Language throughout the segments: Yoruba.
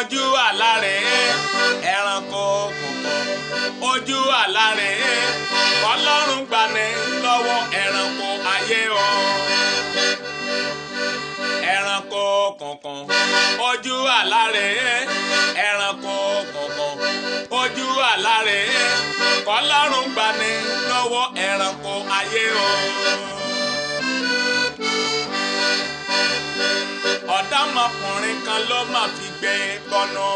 ojú àlá rẹ̀ ẹranko òkùnkùn ojú àlá rẹ̀ Ọlọ́run gbani lọ́wọ́ ẹranko ayé o. Ẹranko òkùnkùn ojú àlá rẹ̀ ẹranko òkùnkùn ojú àlá rẹ̀ Ọlọ́run gbani lọ́wọ́ ẹranko ayé o. Ọ̀dọ́mọkùnrin kan ló máa fi gbé bọ́nú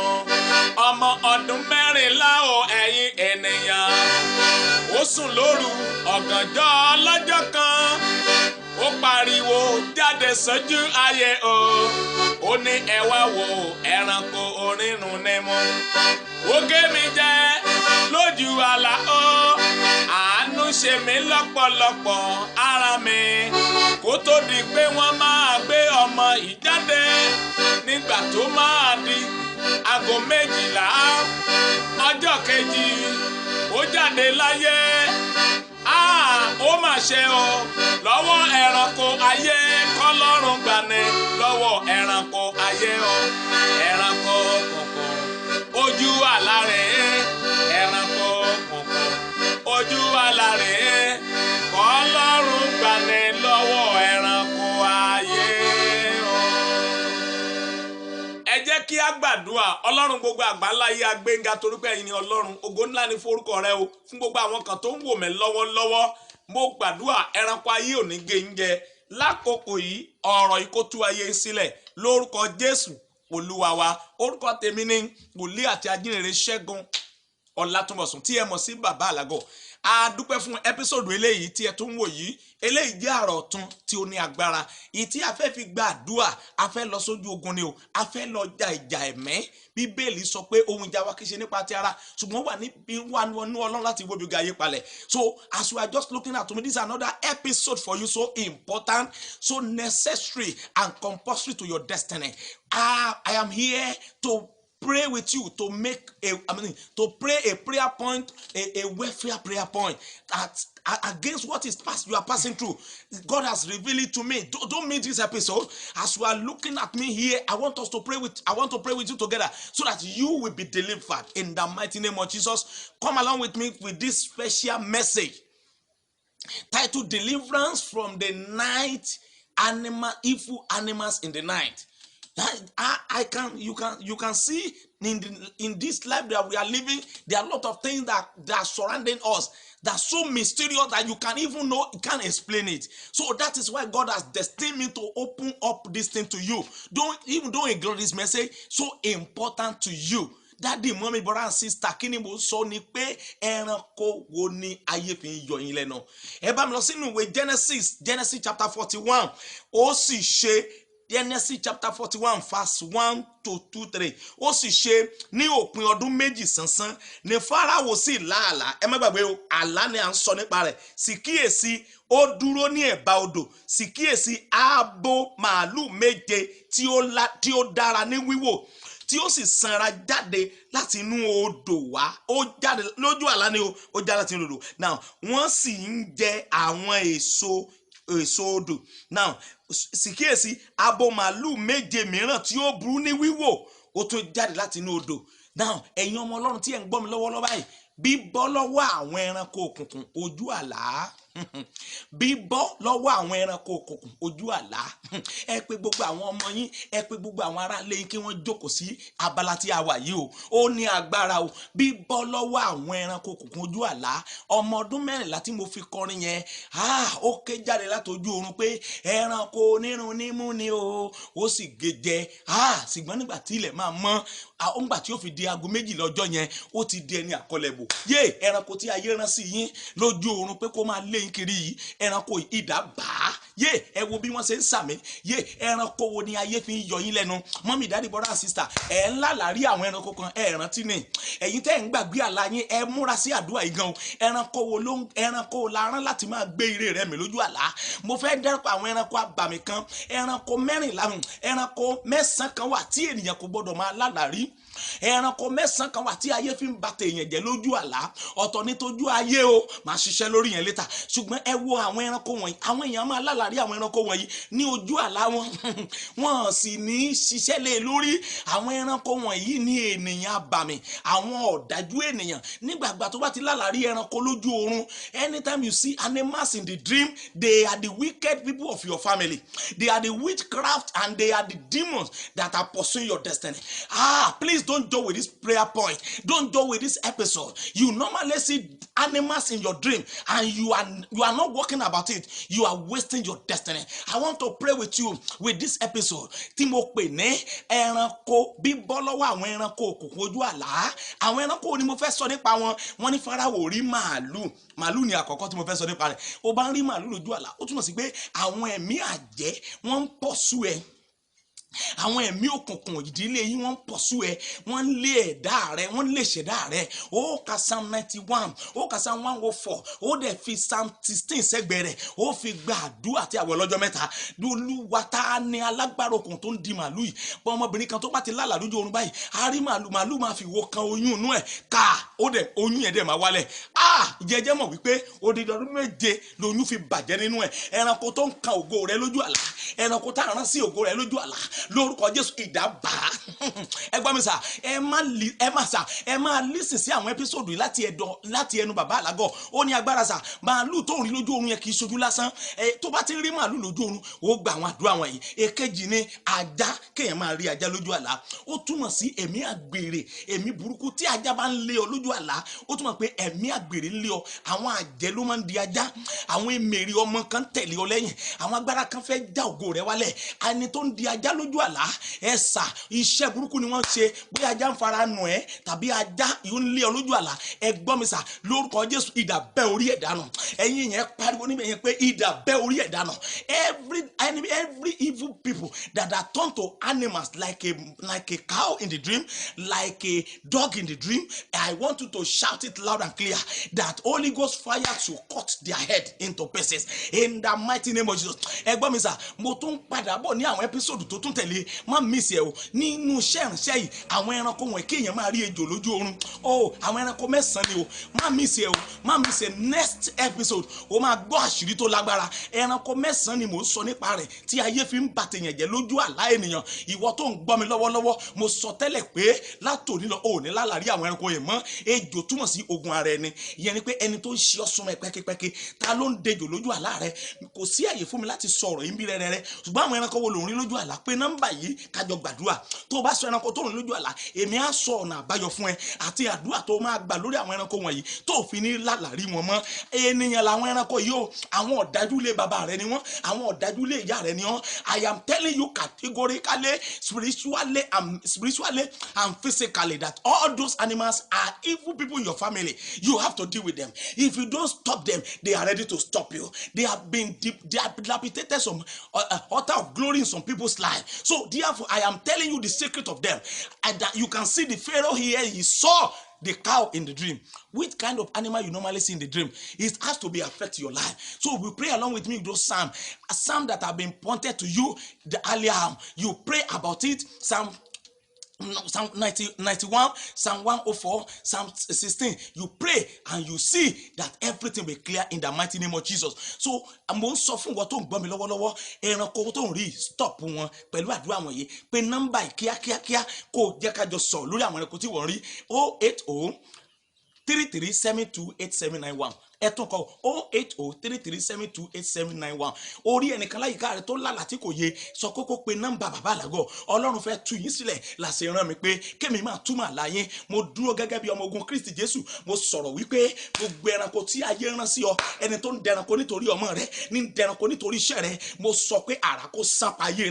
ọmọ ọdún 14 o ẹ̀yin ènìyàn. Ó sùn lóru ọ̀gànjọ́ lọ́jọ́ kan ó pariwo jáde sójú ayé o. Ó ní ẹ wá wo ẹranko orírun ní mú. Ó gé mi jẹ lójú àlá o. Àánú ṣe mí lọ́pọ̀lọpọ̀ ara mi kó tó di pé wọ́n máa gbé ọmọ yìí jáde. Nígbà tó máa di aago 12 ọjọ́ kejì ó jáde láyé. Ó mà ṣe o lọ́wọ́ ẹranko ayé k'Ọlọ́run gbani lọ́wọ́ ẹranko ayé o. Ẹranko òkùnkùn ojú àlá rẹ̀ ẹranko òkùnkùn ojú àlá rẹ̀ k'Ọlọ́run gbani lọ́wọ́ ẹranko ayé o. Ẹ jẹ́ kí a gbàdúrà. Ọlọ́run gbogbo àgbáńlá ayé agbẹ́ngà torí pé ẹ̀yin ni Ọlọ́run. Ògo ńlá ni forúkọ rẹ o. Fún gbogbo àwọn kan tó ń wò mí lọ́wọ́lọ́wọ́ mo gbàdúrà ẹranko ayé ò ní gé yín jẹ lákòókò yìí. Ọ̀rọ̀ yìí kó tú ayé sílẹ̀ lórúkọ Jésù Olúwa wa. Orúkọ tèmi ni wòlíì àti ajínrere Ṣẹ́gun Ọlátúnbọ̀sún tí ẹ mọ̀ sí Bàbá Àlágọ̀. A dúpẹ́ fún ẹ́písòdù eléyìí tí ẹ tún wò yìí. Eléyìí jẹ́ àrà ọ̀tun tí ó ní agbára. Ìyí tí a fẹ́ fi gba àdúrà, a fẹ́ lọ sójú ogun ni o. A fẹ́ lọ ja ìjà ẹ̀mẹ́. Bíbélì sọ pé ohun ìjà wa kìí ṣe nípa ti ara ṣùgbọ́n wà nínú Ọlọ́run láti wo gbogbo ayé palẹ̀. So as we are just looking at me, this is another episode for you, so important, so necessary and compulsory to your destiny. I am here to pray with you to make to pray a prayer point, a welfare prayer point that against what is past you are passing through. God has revealed it to me. Don't miss this episode. As you are looking at me here, I want to pray with you together so that you will be delivered in the mighty name of Jesus. Come along with me with this special message titled Deliverance from the Night Evil Animals in the Night. You can see in this life that we are living, there are a lot of things that are surrounding us that are so mysterious that you can't explain it. So that is why God has destined me to open up this thing to you. Don't ignore this message, so important to you. Daddy, mommy, brother and sister, kí ni mo sọ ni pé ẹranko wo ni ayé fi ń yọ yín lẹ́nu. Ẹ bá mi lọ sínú ìwé Genesis chapter 41. Ó sì ṣe Genesis chapter 41 verse 1 to 2-3. Ó sì ṣe ní òpin ọdún méjì sánsan ni Fáráò sì lá àlá. Ẹ má gbàgbé o, àlá ni à ń sọ nípa rẹ̀. Sì kíyèsí ó dúró ní ẹ̀bá odò. Sì kíyèsí abo màálù méje tí ó dára ní wíwò tí ó sì sanra jáde láti inú odò wá. Ó jáde lójú àlá ni o, ó jáde láti inú odò. Now wọ́n sì ń jẹ àwọn èso odò. Now sì kíyèsí abo màálù méje mìíràn tí ó burú ní wíwò ó tún jáde láti inú odò. Now ẹ̀yin ọmọ Ọlọ́run tí ẹ ń gbọ́ mi lọ́wọ́lọ́wọ́ báyìí, bíbọ́ lọ́wọ́ àwọn ẹranko òkùnkùn ojú àlá. Bíbọ́ lọ́wọ́ àwọn ẹranko òkùnkùn ojú àlá. Ẹ pé gbogbo àwọn ọmọ yín, ẹ pé gbogbo àwọn ará ilé yín kí wọ́n jókòó sí abala tí a wà yìí o. Ó ní agbára o. Bíbọ́ lọ́wọ́ àwọn ẹranko òkùnkùn ojú àlá. Ọmọ ọdún 14 tí mo fi kọrin yẹn, ó ké jáde láti ojú oorun pé ẹranko onírun nímú ni o. Ó sì gé jẹ. Ṣùgbọ́n nígbà tí ilẹ̀ máa mọ́, nígbà tí ó fi di aago 2 lọ́jọ́ yẹn, ó ti di ẹni àkọlẹ̀bò. Ẹranko tí ayé rán sí yín lójú oorun pé kó máa lé yín kiri yìí, ẹranko ìdá bá. Ẹ wo bí wọ́n ṣe ń sàmì. Ẹranko wo ni ayé fi ń yọ yín lẹ́nu? Mọ́mí, daddy, brother and sister, ẹ ńlá lárí àwọn ẹranko kan, ẹ rántí ni. Ẹ̀yin tẹ́ ń gbàgbé àlá yín, ẹ múra sí àdúrà yìí gan. Ẹranko la rán láti máa gbé ire rẹ̀ mi lójú àlá. Mo fẹ́ dẹ́rùpọ̀ àwọn ẹranko abàmì kan. Ẹranko 14, ẹranko 9 kan wà tí ènìyàn kò gbọdọ̀ máa lálàrí. Ẹranko 9 kan wà tí ayé fi ń bà tèèyàn jẹ́ lójú àlá. Ọ̀tọ̀ ní tójú ayé o, máa ṣiṣẹ́ lórí yẹn létà. Ṣùgbọ́n ẹ wo àwọn ẹranko wọ̀nyí, àwọn èèyàn máa lálàá lálàrí àwọn ẹranko wọ̀nyí ní ojú àlá wọn wọn sì ní ṣiṣẹ́ lé lórí. Àwọn ẹranko wọ̀nyí ní ènìyàn abàmì, àwọn ọ̀dájú ènìyàn. Nígbàgbà tó bá ti lálàrí ẹranko lójú oorun, anytime you see animals in the dream, they are the wicked people of your family. They are the witchcraft and they are the demons that are pursuing your destiny. Please don't joke with this prayer point. Don't joke with this episode. You normally see animals in your dream and you are not working about it. You are wasting your destiny. I want to pray with you with this episode. Tí mo pè ní ẹranko bíbọ́ lọ́wọ́ àwọn ẹranko òkùnkùn ojú àlá. Àwọn ẹranko ni mo fẹ́ sọ nípa wọn. Wọ́n ní Fáráò rí màálù. Màálù ni àkọ́kọ́ tí mo fẹ́ sọ nípa rẹ̀. Ó bá ń rí màálù lójú àlá, ó túmọ̀ sí pé àwọn ẹ̀mí àjẹ́ wọ́n ń pursue ẹ. Àwọn ẹ̀mí òkùnkùn ìdílé yín wọ́n ń pursue ẹ, wọ́n ń lé ẹ̀dá rẹ, wọ́n ń lé ṣẹ̀dá rẹ. Ó ka Psalm 91, ó ka Psalm 104, ó dẹ̀ fi Psalm 16 sẹ́gbẹ̀ẹ́ rẹ̀, ó fi gba àdúrà àti àwẹ̀ lọ́jọ́ mẹ́ta. Olúwa ta ni alágbára òkùnkùn tó ń di màálù yìí? Bọ́ ọmọbìnrin kan tó bá ti lálàá lójú oorun báyìí, a rí màálù máa fi wo kan oyún inú ẹ̀ ká, ó dẹ̀ oyún yẹn dẹ̀ máa wálẹ̀. Jẹ́jẹ́ mọ̀ wípé odidi ọdún 7 lóyún fi bàjẹ́ nínú ẹ̀. Ẹranko tó ń kan ògo rẹ lójú àlá, ẹranko tá a rán sí ògo rẹ lójú àlá, lórúkọ Jésù ìdábà. Ẹ gbọ́ mi sà, ẹ máa lísìn sí àwọn ẹ́písòdù yìí láti ẹnu bàbá Àlágọ̀. Ó ní agbára sà, màálù tó ń rí lójú oorun yẹn kì í ṣojú lásán. Tó bá ti rí màálù lójú oorun, ó gba àwọn àdúrà wọ̀nyí. Èkejì ni ajá, kéèyàn máa rí ajá lójú àlá. Ó túmọ̀ sí ẹ̀mí àgbèrè, ẹ̀mí burúkú. Tí ajá bá ń lé ọ lójú àlá, ó túmọ̀ pé ẹ̀mí àgbèrè ń lé ọ. Àwọn àjẹ́ ló máa ń di ajá. Àwọn èmèrè ọmọ kan tẹ̀lé ọ lẹ́yìn. Àwọn agbára kan fẹ́ já ògo rẹ wálẹ̀. Ẹni tó ń di ajá lójú àlá, ẹ̀sà iṣẹ́ burúkú ni wọ́n ṣe. Bóyá ajá ń fara nù ẹ́ tàbí ajá yóò ń lé ọ lójú àlá. Ẹ gbọ́ mi sà, lórúkọ Jésù idà bẹ́ orí ẹ̀ dànù. Ẹ̀yin yẹn pariwo níbẹ̀ yẹn pé idà bẹ́ orí ẹ̀ dànù. Every evil people that are turned to animals like a cow in the dream, like a dog in the dream, I want you to shout it loud and clear that Holy Ghost fire should cut their head into pieces in the mighty name of Jesus. Ẹ gbọ́ mi sà, mo tún padà bọ̀ ní àwọn episode tó tún tẹ̀lé. Má miss ẹ o. Nínú iṣẹ́ ìránṣẹ́ yìí, àwọn ẹranko wọ̀nyí kéèyàn máa rí ejò lójú oorun. Àwọn ẹranko 9 ni o. Má miss ẹ o. Má miss ẹ next episode. O máa gbọ́ àṣírí tó lágbára. Ẹranko 9 ni mò ń sọ nípa rẹ̀ tí ayé fi ń bà tèèyàn jẹ́ lójú àlá ènìyàn. Ìwọ tó ń gbọ́ mi lọ́wọ́lọ́wọ́, mo sọ tẹ́lẹ̀ pé látòní lọ ò ní lálàrí àwọn ẹranko yìí mọ́. Ejò túmọ̀ sí ogun ara ẹni. Ìyẹn ni pé ẹni tó ń ṣe ọ́ súnmọ́ ẹ pẹ́kípẹ́kí, ta ló ń dejò lójú àlá rẹ? Kò sí àyè fún mi láti sọ̀rọ̀ yìí bí rẹ́rẹ́rẹ́. Ṣùgbọ́n àwọn ẹranko wo ló ń rí lójú àlá? Pé nọ́mbà yìí kájọ gbàdúrà. Tó bá sọ ẹranko tó ń rí lójú àlá, èmi á sọ ọ̀nà àbáyọ fún ẹ àti àdúrà tó máa gbà lórí àwọn ẹranko wọ̀nyí tó fi ní lálàrí wọn mọ́. Ènìyàn làwọn ẹranko yìí o. Àwọn ọ̀dájú lé bàbá rẹ ni wọ́n. Àwọn ọ̀dájú lé ìyá rẹ ni wọ́n. I am telling you categorically, spiritually and physically that all those animals are evil people in your family. You have to deal with them. If you don't stop them, they are ready to stop you. They have dilapidated some altar of glory in some people's life. So therefore, I am telling you the secret of them. And that you can see the Pharaoh here, he saw the cow in the dream. Which kind of animal you normally see in the dream? It has to be affect your life. So we pray along with me with those psalms. A psalm that have been pointed to you the earlier. You pray about it. Psalm 91, Psalm 104, Psalm 16. You pray and you see that everything will clear in the mighty name of Jesus. So I'm going to suffer what to gbọ́ mi lọ́wọ́lọ́wọ́. Ẹranko tó ń rí stop wọn pẹ̀lú àdúrà wọ̀nyí. Pé nọ́mbà kíákíá kó jẹ́ ká jọ sọ lórí àwọn ẹranko tí wọ́n rí. 080 33728791. Ẹ̀tún kọ 08033728791. Orí ẹnìkan láyìíká rẹ tó lálàá tí kò yé sọ kókó pé nọ́mbà bàbá Àlágọ̀. Ọlọ́run fẹ́ tú yín sílẹ̀ láṣẹ rán mi pé kémi máa túmọ̀ àlá yín. Mo dúró gẹ́gẹ́ bí ọmọ ogun Kristi Jésù. Mo sọ̀rọ̀ wípé gbogbo ẹranko tí ayé rán sí ọ, ẹni tó ń dẹranko nítorí ọmọ rẹ, ní ń dẹranko nítorí iṣẹ́ rẹ, mo sọ pé àrà kó sápa ayé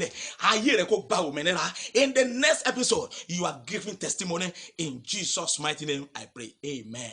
rẹ kó gba òmìnira. In the next episode, you are giving testimony in Jesus' mighty name I pray. Amen.